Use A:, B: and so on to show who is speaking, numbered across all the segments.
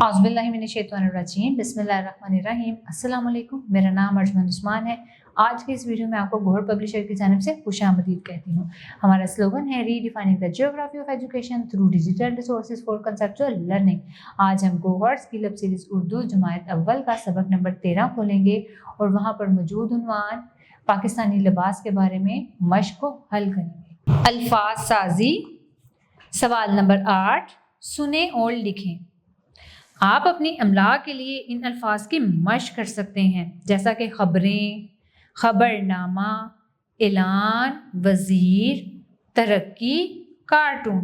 A: औज़ुबिल्लाहिमिनश्शैतानिर्रजीम बिस्मिल्लाहिर्रहमानिर्रहीम। अस्सलाम वालेकुम, मेरा नाम अर्जुमंद उस्मान है। आज की इस वीडियो में आपको गौहर पब्लिशर की जानिब से खुशामदीद कहती हूँ। हमारा स्लोगन है redefining the geography of education through digital resources for conceptual learning. आज हम Gohar skill up series Urdu जमात अव्वल का सबक नंबर 13 खोलेंगे और वहाँ पर मौजूद उन्वान पाकिस्तानी लिबास के बारे में मश्क को हल करेंगे। अल्फाज साजी, सवाल नंबर 8, सुने और लिखें। आप अपनी अमला के लिए इन अल्फाज की मश्क कर सकते हैं, जैसा कि खबरें, खबरनामा, ऐलान, वज़ीर, तरक्की, कार्टून।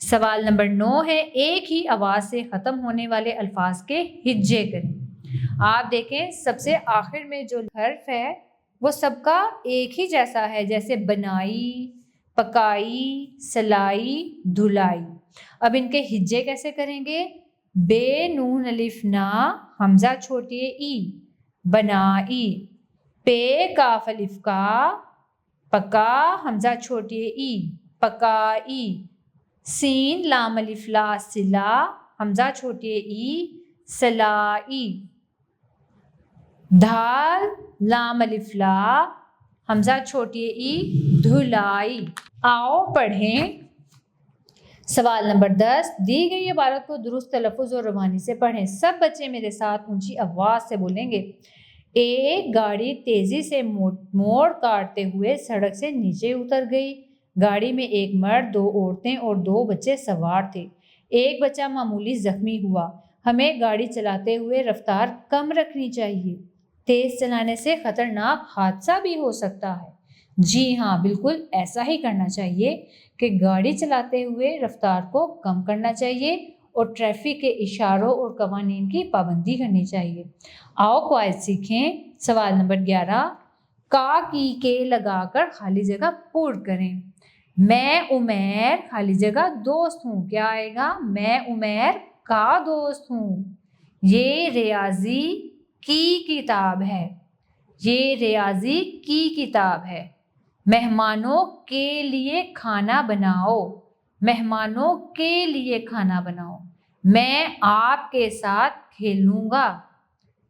A: सवाल नंबर 9 है, एक ही आवाज़ से ख़त्म होने वाले अल्फाज के हिज्जे करें। आप देखें सबसे आखिर में जो हर्फ है वो सबका एक ही जैसा है, जैसे बनाई, पकाई, सलाई, धुलाई। अब इनके हिज्जे कैसे करेंगे? बे नून अलिफ ना हमजा छोटे ई, बनाई। पे काफ अलिफ का, पका हमजा छोटे ई, पकाई। सीन लाम अलिफ ला सिला हमजा छोटे ई, सलाई। धाल लाम अलिफ ला हमजा छोटे ई, धुलाई। आओ पढ़ें। सवाल नंबर 10, दी गई इबारत को दुरुस्त तलफ़ुज़ और रवानी से पढ़ें। सब बच्चे मेरे साथ ऊंची आवाज़ से बोलेंगे। एक गाड़ी तेज़ी से मोड़ काटते हुए सड़क से नीचे उतर गई। गाड़ी में एक मर्द, 2 औरतें और 2 बच्चे सवार थे। एक बच्चा मामूली ज़ख्मी हुआ। हमें गाड़ी चलाते हुए रफ्तार कम रखनी चाहिए। तेज़ चलाने से ख़तरनाक हादसा भी हो सकता है। जी हाँ, बिल्कुल ऐसा ही करना चाहिए कि गाड़ी चलाते हुए रफ्तार को कम करना चाहिए और ट्रैफिक के इशारों और कवानीन की पाबंदी करनी चाहिए। आओ क्वाइज सीखें। सवाल नंबर 11, का की के लगाकर खाली जगह पूर्ण करें। मैं उमैर खाली जगह दोस्त हूँ। क्या आएगा? मैं उमैर का दोस्त हूँ। ये रियाजी की किताब है। ये रियाजी की किताब है। मेहमानों के लिए खाना बनाओ। मेहमानों के लिए खाना बनाओ। मैं आपके साथ खेलूँगा।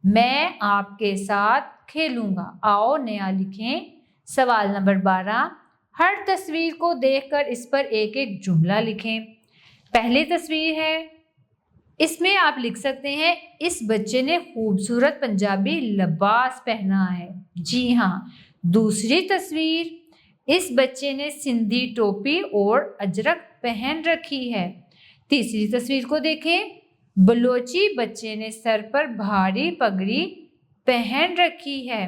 A: मैं आपके साथ खेलूँगा। आओ नया लिखें। सवाल नंबर 12, हर तस्वीर को देखकर इस पर एक एक जुमला लिखें। पहली तस्वीर है, इसमें आप लिख सकते हैं, इस बच्चे ने खूबसूरत पंजाबी लिबास पहना है। जी हाँ। दूसरी तस्वीर, इस बच्चे ने सिंधी टोपी और अजरक पहन रखी है। तीसरी तस्वीर को देखें, बलोची बच्चे ने सर पर भारी पगड़ी पहन रखी है।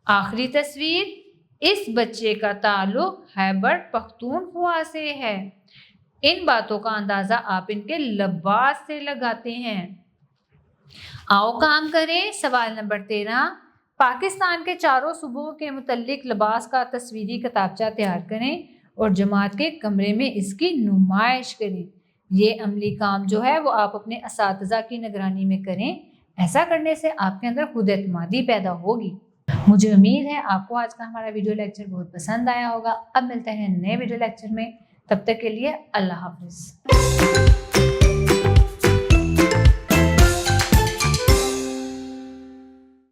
A: आखिरी तस्वीर, इस बच्चे का ताल्लुक खैबर पख्तूनख्वा से है। इन बातों का अंदाज़ा आप इनके लिबास से लगाते हैं। आओ काम करें। सवाल नंबर 13, पाकिस्तान के चारों सूबों के मुतल्लिक लिबास का तस्वीरी किताबचा तैयार करें और जमात के कमरे में इसकी नुमाइश करें। ये अमली काम जो है वो आप अपने असातिज़ा की निगरानी में करें। ऐसा करने से आपके अंदर खुद एतमादी पैदा होगी। मुझे उम्मीद है आपको आज का हमारा वीडियो लेक्चर बहुत पसंद आया होगा। अब मिलते हैं नए वीडियो लेक्चर में। तब तक के लिए अल्लाह हाफ़िज़।